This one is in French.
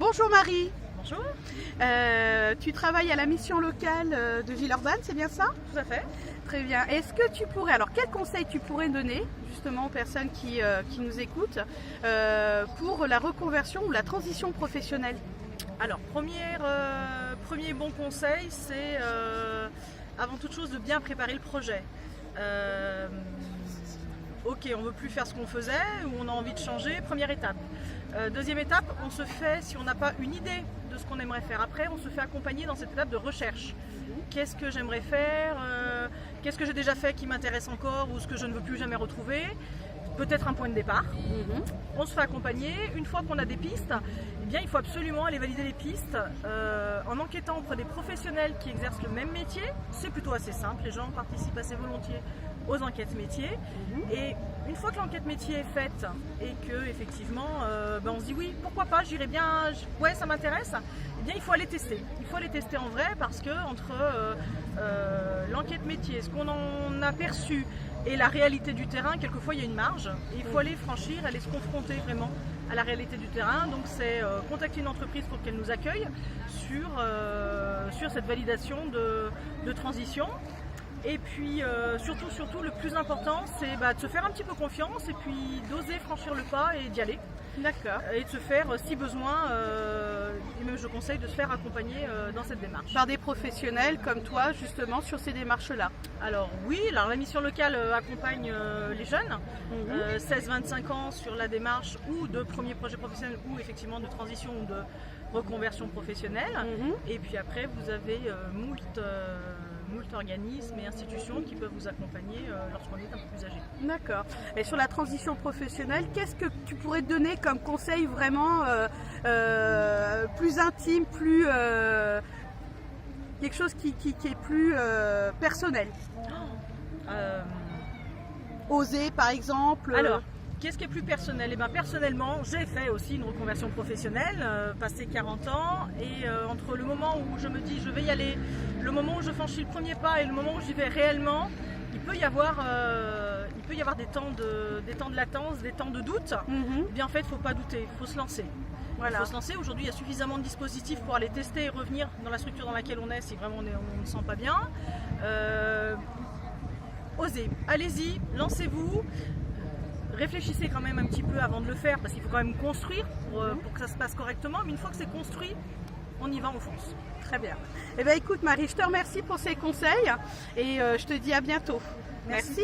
Bonjour Marie. Bonjour. Tu travailles à la mission locale de Villeurbanne, c'est bien ça? Tout à fait. Très bien. Est-ce que tu pourrais, alors quels conseils tu pourrais donner justement aux personnes qui nous écoutent pour la reconversion ou la transition professionnelle? Alors, premier bon conseil, c'est avant toute chose de bien préparer le projet. Ok, on ne veut plus faire ce qu'on faisait ou on a envie de changer, première étape. Deuxième étape, on se fait, si on n'a pas une idée de ce qu'on aimerait faire après, on se fait accompagner dans cette étape de recherche. Qu'est-ce que j'aimerais faire, qu'est-ce que j'ai déjà fait qui m'intéresse encore ou ce que je ne veux plus jamais retrouver, peut-être un point de départ. On se fait accompagner. Une fois qu'on a des pistes, eh bien, il faut absolument aller valider les pistes en enquêtant auprès des professionnels qui exercent le même métier. C'est plutôt assez simple, les gens participent assez volontiers aux enquêtes métiers. Et une fois que l'enquête métier est faite et que effectivement on se dit oui, pourquoi pas, j'irai bien, ouais, ça m'intéresse, eh bien il faut aller tester. Il faut aller tester en vrai parce que entre l'enquête métier, ce qu'on en a perçu et la réalité du terrain, quelquefois il y a une marge et il faut aller franchir, aller se confronter vraiment à la réalité du terrain. Donc c'est contacter une entreprise pour qu'elle nous accueille sur cette validation de transition. Et puis surtout le plus important, c'est de se faire un petit peu confiance et puis d'oser franchir le pas et d'y aller. D'accord. Et de se faire, si besoin, et même je conseille de se faire accompagner dans cette démarche. Par des professionnels comme toi justement sur ces démarches-là. Alors oui, alors la mission locale accompagne les jeunes, 16-25 ans sur la démarche ou de premier projet professionnel ou effectivement de transition ou de reconversion professionnelle. Et puis après vous avez moult organismes et institutions qui peuvent vous accompagner lorsqu'on est un peu plus âgé. D'accord. Et sur la transition professionnelle, qu'est-ce que tu pourrais donner comme conseil vraiment plus intime, plus quelque chose qui est plus personnel? Oser par exemple. Alors, qu'est-ce qui est plus personnel? Eh bien, personnellement, j'ai fait aussi une reconversion professionnelle, passé 40 ans, et entre le moment où je me dis je vais y aller, le moment où je franchis le premier pas et le moment où j'y vais réellement, il peut y avoir des temps de latence, des temps de doute. Eh bien, en fait, il ne faut pas douter, il faut se lancer. Voilà. Il faut se lancer. Aujourd'hui, il y a suffisamment de dispositifs pour aller tester et revenir dans la structure dans laquelle on est si vraiment on ne se sent pas bien. Osez, allez-y, lancez-vous. Réfléchissez quand même un petit peu avant de le faire parce qu'il faut quand même construire pour que ça se passe correctement. Mais une fois que c'est construit, on y va, on fonce. Très bien. Eh bien écoute Marie, je te remercie pour ces conseils et je te dis à bientôt. Merci.